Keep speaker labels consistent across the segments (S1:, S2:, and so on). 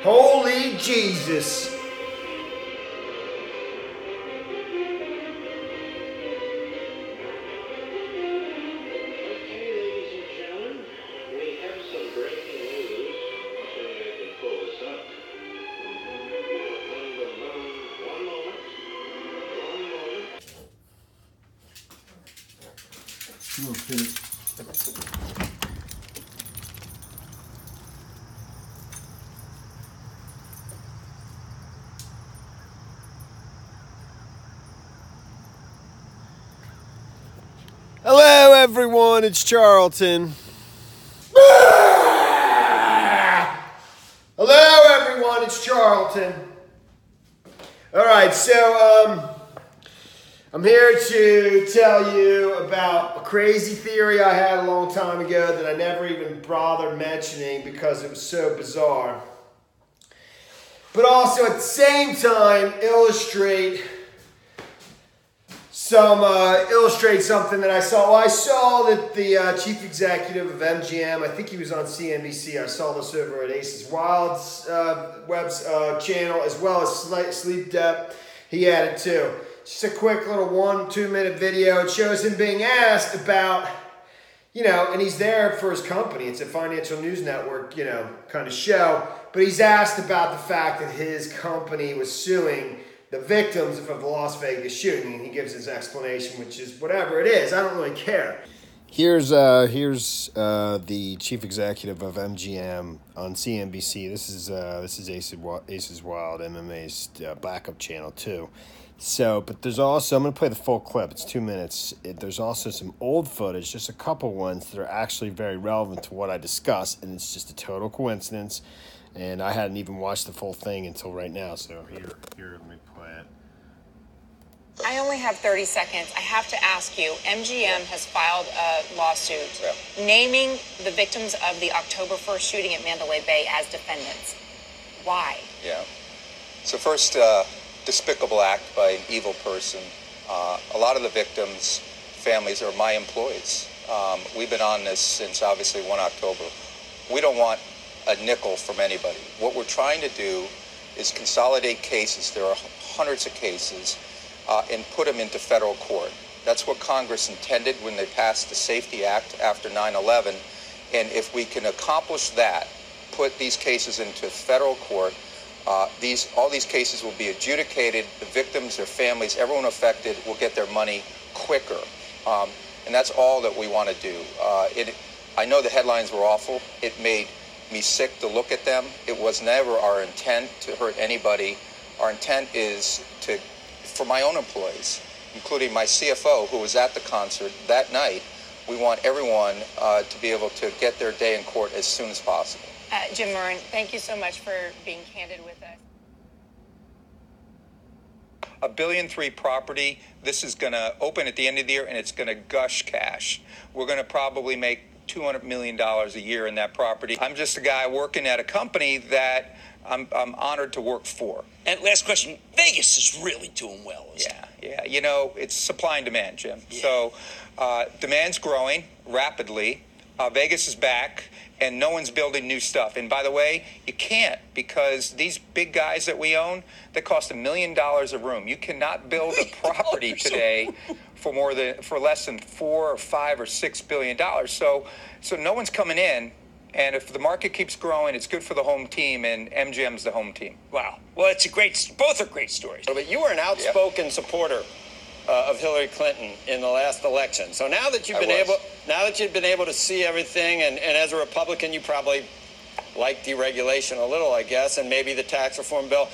S1: Holy Jesus. Hello everyone, it's Charlton. Hello everyone, it's Charlton. Alright, so I'm here to tell you about a crazy theory I had a long time ago that I never even bothered mentioning because it was so bizarre. But also at the same time illustrate something that I saw. Well, I saw that the chief executive of MGM, I think he was on CNBC. I saw this over at Aces Wild's channel, as well as Sleep Depth. He had it too. Just a quick little 1-2 minute video. It shows him being asked about, and he's there for his company. It's a financial news network, kind of show. But he's asked about the fact that his company was suing the victims of the Las Vegas shooting, and he gives his explanation, which is whatever it is. I don't really care. Here's the chief executive of MGM on CNBC. This is Aces Wild, MMA's backup channel too. So, but there's also, I'm going to play the full clip. It's 2 minutes. There's also some old footage, just a couple ones that are actually very relevant to what I discussed, and it's just a total coincidence. And I hadn't even watched the full thing until right now. So here, let me play it.
S2: I only have 30 seconds. I have to ask you, MGM has filed a lawsuit naming the victims of the October 1st shooting at Mandalay Bay as defendants. Why?
S3: Yeah. So first, despicable act by an evil person. A lot of the victims' families are my employees. We've been on this since obviously 1 October. We don't want a nickel from anybody. What we're trying to do is consolidate cases. There are hundreds of cases and put them into federal court. That's what Congress intended when they passed the Safety Act after 9/11. And if we can accomplish that, put these cases into federal court, all these cases will be adjudicated. The victims, their families, everyone affected will get their money quicker. And that's all that we want to do. I know the headlines were awful. It made me sick to look at them. It was never our intent to hurt anybody. Our intent is for my own employees, including my CFO, who was at the concert that night. We want everyone to be able to get their day in court as soon as possible.
S2: Jim Murren, thank you so much for being candid with us.
S3: $1.3 billion property. This is going to open at the end of the year, and it's going to gush cash. We're going to probably make $200 million a year in that property. I'm just a guy working at a company that I'm honored to work for.
S4: And last question, Vegas is really doing well.
S3: Yeah. It's supply and demand, Jim.
S4: Yeah.
S3: So demand's growing rapidly. Vegas is back, and no one's building new stuff. And by the way, you can't, because these big guys that we own, they cost $1 million a room. You cannot build a property today for less than $4 or $5 or $6 billion. So no one's coming in. And if the market keeps growing, it's good for the home team, and MGM's the home team.
S4: Wow. Well, both are great stories.
S5: But you were an outspoken supporter of Hillary Clinton in the last election. So now that you've been able to see everything, and as a Republican, you probably like deregulation a little, I guess, and maybe the tax reform bill.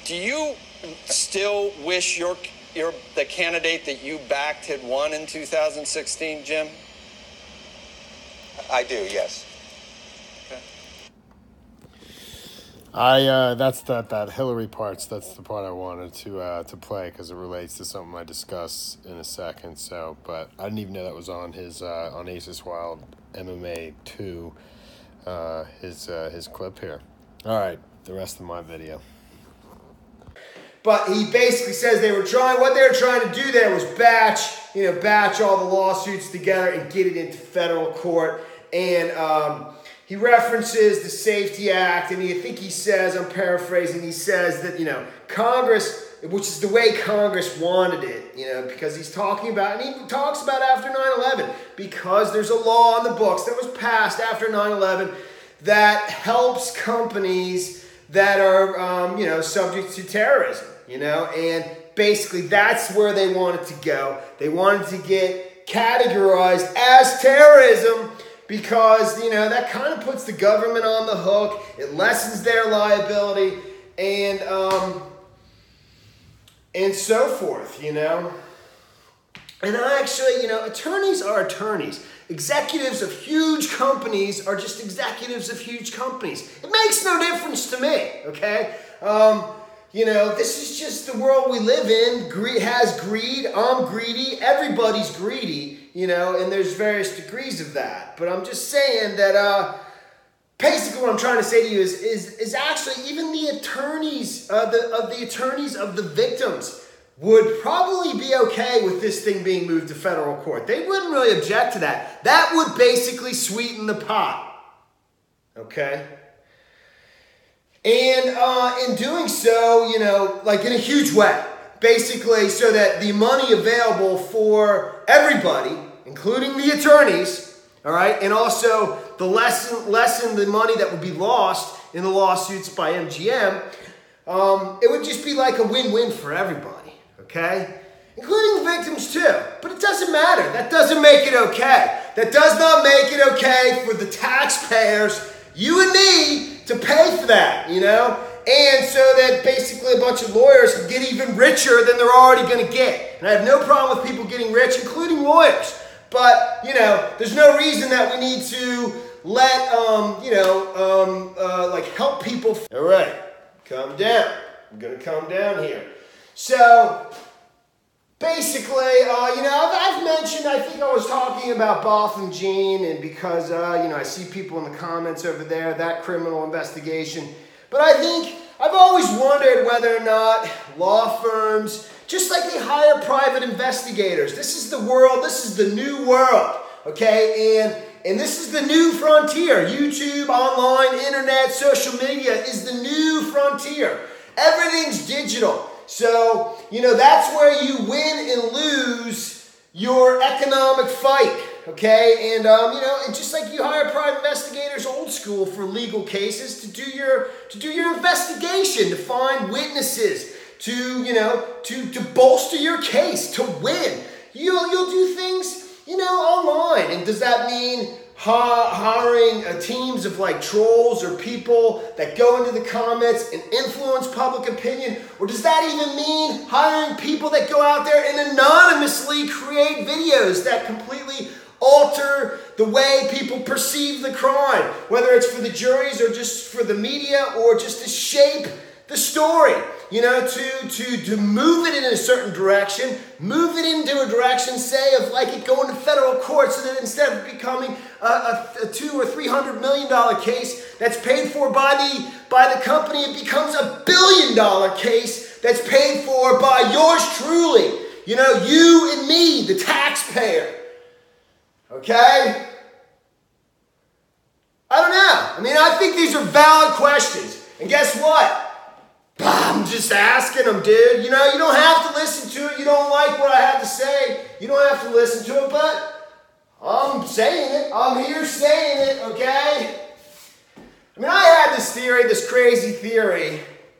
S5: Do you still wish the candidate that you backed had won in 2016, Jim?
S3: I do, yes.
S1: That's that Hillary part's. That's the part I wanted to play because it relates to something I discuss in a second. So, but I didn't even know that was on his on Aces Wild MMA 2, his clip here. All right, the rest of my video. But he basically says what they were trying to do there was batch all the lawsuits together and get it into federal court. And he references the Safety Act, and I think he says, I'm paraphrasing, he says that, Congress, which is the way Congress wanted it, because he's talking about, and he talks about after 9/11, because there's a law on the books that was passed after 9/11 that helps companies that are, subject to terrorism, and basically that's where they wanted to go. They wanted to get categorized as terrorism because, that kind of puts the government on the hook. It lessens their liability and so forth, And actually, attorneys are attorneys. Executives of huge companies are just executives of huge companies. It makes no difference to me, okay? This is just the world we live in. Greed has greed. I'm greedy. Everybody's greedy, and there's various degrees of that. But I'm just saying that basically what I'm trying to say to you is actually even the attorneys the attorneys of the victims would probably be okay with this thing being moved to federal court. They wouldn't really object to that. That would basically sweeten the pot. Okay? And in doing so, like in a huge way, basically so that the money available for everybody, including the attorneys, all right, and also the lessen the money that would be lost in the lawsuits by MGM, it would just be like a win-win for everybody, okay? Including the victims too. But it doesn't matter. That doesn't make it okay. That does not make it okay for the taxpayers, you and me, to pay for that, And so that basically a bunch of lawyers can get even richer than they're already going to get. And I have no problem with people getting rich, including lawyers. But, there's no reason that we need to let, help people. All right, calm down. I'm going to calm down here. So, basically, I've mentioned, I think I was talking about Botham Jean, and because, I see people in the comments over there, that criminal investigation. But I think, I've always wondered whether or not law firms, just like they hire private investigators, this is the world, this is the new world, okay? And this is the new frontier. YouTube, online, internet, social media is the new frontier. Everything's digital. So, that's where you win and lose your economic fight, okay? And, and just like you hire private investigators old school for legal cases to do your investigation, to find witnesses, to bolster your case, to win. You'll do things, online. And does that mean hiring teams of trolls or people that go into the comments and influence public opinion? Or does that even mean hiring people that go out there and anonymously create videos that completely alter the way people perceive the crime, whether it's for the juries or just for the media or just to shape the story, to move it in a certain direction, move it into a direction, say, of it going to federal court, so that instead of becoming a $200 or $300 million case that's paid for by the company, it becomes $1 billion case that's paid for by yours truly, you and me, the taxpayer. Okay? I don't know. I think these are valid questions. And guess what? I'm just asking them, dude. You don't have to listen to it. You don't like what I have to say. You don't have to listen to it, but I'm saying it. I'm here saying it, okay? I had this theory, this crazy theory,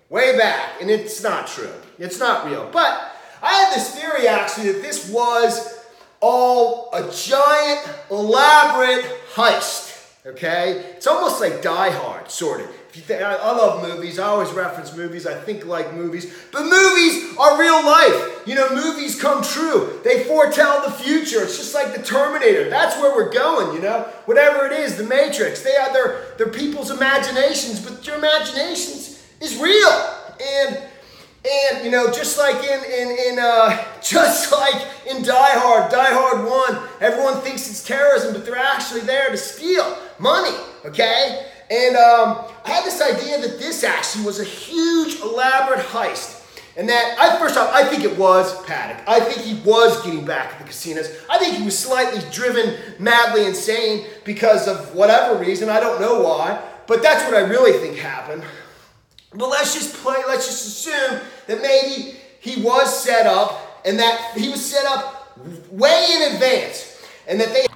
S1: way back, and it's not true. It's not real. But I had this theory, actually, that this was all a giant, elaborate heist, okay? It's almost like Die Hard, sort of. I love movies. I always reference movies. I think like movies. But movies are real life. Movies come true. They foretell the future. It's just like the Terminator. That's where we're going, Whatever it is, the Matrix. They are they're people's imaginations, but your imaginations is real. And just like in Die Hard 1, everyone thinks it's terrorism, but they're actually there to steal money, okay? And I had this idea that this actually was a huge, elaborate heist. And that, first off, I think it was Paddock. I think he was getting back at the casinos. I think he was slightly driven madly insane because of whatever reason. I don't know why, but that's what I really think happened. But let's just assume that maybe he was set up, and that he was set up way in advance, and that they...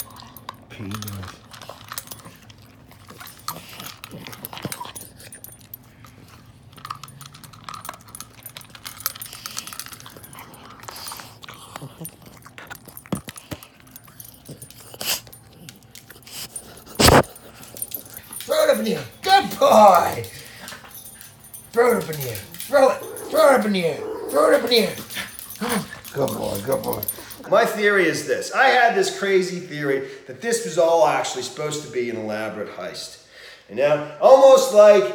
S1: Throw it up in the air. Good boy. Throw it up in the air. Throw it. Throw it up in the air. Throw it up in the air. Good boy. Good boy. My theory is this. I had this crazy theory that this was all actually supposed to be an elaborate heist. You know, almost like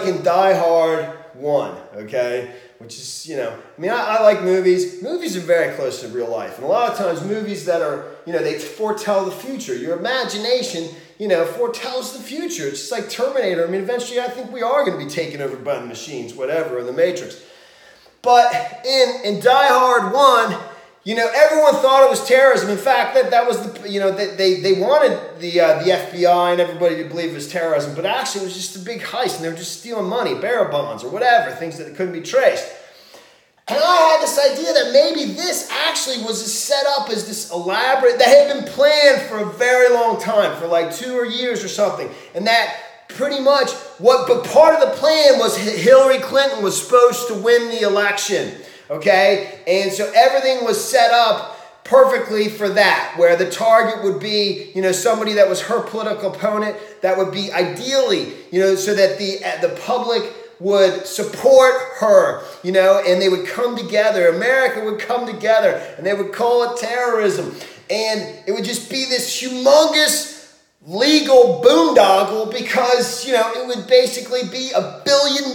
S1: in Die Hard 1, okay? Which is, you know, I mean, I like movies. Movies are very close to real life. And a lot of times movies that are, you know, they foretell the future. Your imagination, you know, foretells the future. It's just like Terminator. I mean, eventually I think we are going to be taken over by the machines, whatever, in the Matrix. But in Die Hard 1, you know, everyone thought it was terrorism. In fact, that was the, you know, they wanted the FBI and everybody to believe it was terrorism, but actually it was just a big heist, and they were just stealing money, bearer bonds or whatever, things that couldn't be traced. And I had this idea that maybe this actually was set up as this elaborate, that had been planned for a very long time, for like 2 years or something, and that pretty much but part of the plan was Hillary Clinton was supposed to win the election. Okay, and so everything was set up perfectly for that, where the target would be, you know, somebody that was her political opponent, that would be ideally, you know, so that the public would support her, you know, and they would come together. America would come together, and they would call it terrorism, and it would just be this humongous legal boondoggle, because, you know, it would basically be $1 billion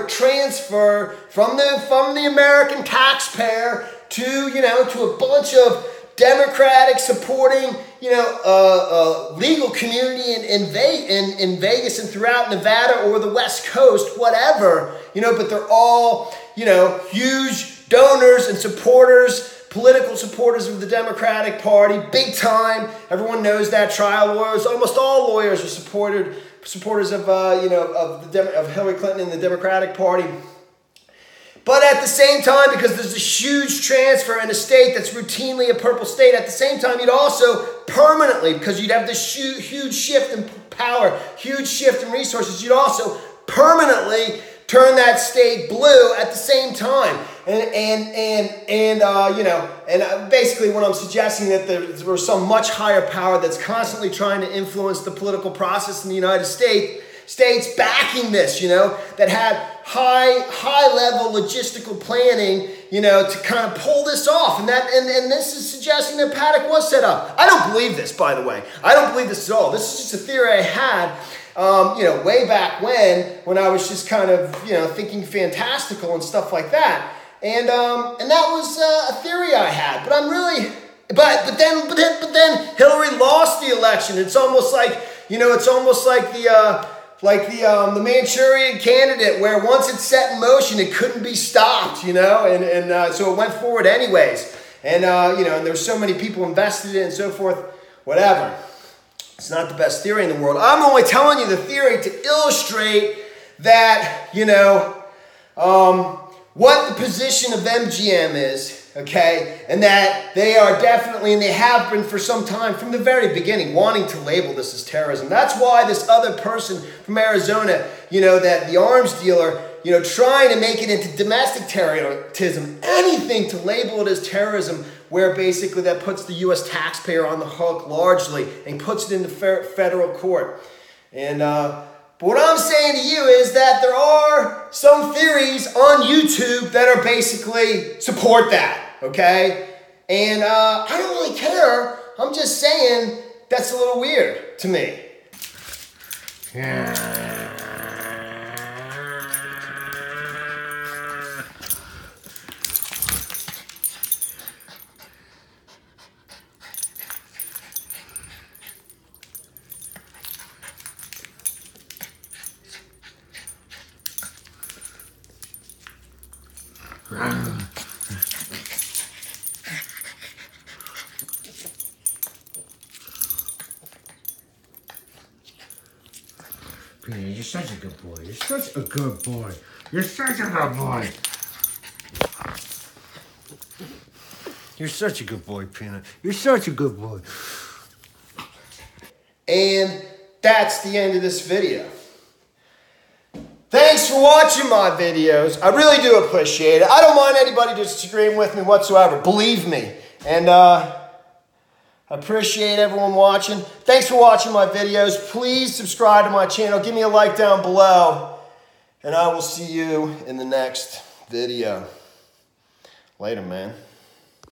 S1: transfer from the American taxpayer to, you know, to a bunch of Democratic supporting, you know, legal community in Vegas and throughout Nevada or the West Coast, whatever, you know, but they're all, you know, huge donors and supporters, political supporters of the Democratic Party, big time. Everyone knows that. Trial lawyers, almost all lawyers are supporters of of Hillary Clinton and the Democratic Party. But at the same time, because there's a huge transfer in a state that's routinely a purple state, at the same time, you'd also permanently, because you'd have this huge shift in power, huge shift in resources, you'd also permanently turn that state blue at the same time. And basically what I'm suggesting, that there was some much higher power that's constantly trying to influence the political process in the United States backing this, you know, that had high level logistical planning, you know, to kind of pull this off. And this is suggesting that Paddock was set up. I don't believe this, by the way. I don't believe this at all. This is just a theory I had, you know, way back when I was just kind of, you know, thinking fantastical and stuff like that. And that was a theory I had. But I'm really, but then Hillary lost the election. It's almost like, you know, the Manchurian Candidate, where once it's set in motion, it couldn't be stopped, you know, and so it went forward anyways. And, you know, and there's so many people invested in it and so forth, whatever. It's not the best theory in the world. I'm only telling you the theory to illustrate that, you know, what the position of MGM is, okay, and that they are definitely, and they have been for some time, from the very beginning, wanting to label this as terrorism. That's why this other person from Arizona, you know, that the arms dealer, you know, trying to make it into domestic terrorism, anything to label it as terrorism, where basically that puts the U.S. taxpayer on the hook largely and puts it into federal court. And but what I'm saying to you is that there are some theories on YouTube that are basically support that, okay? And I don't really care. I'm just saying that's a little weird to me.
S6: Peanut, you're such a good boy. You're such a good boy. You're such a good boy. You're such a good boy, Peanut. You're such a good boy.
S1: And that's the end of this video. Thanks for watching my videos. I really do appreciate it. I don't mind anybody disagreeing with me whatsoever. Believe me. And I appreciate everyone watching. Thanks for watching my videos. Please subscribe to my channel. Give me a like down below. And I will see you in the next video. Later, man.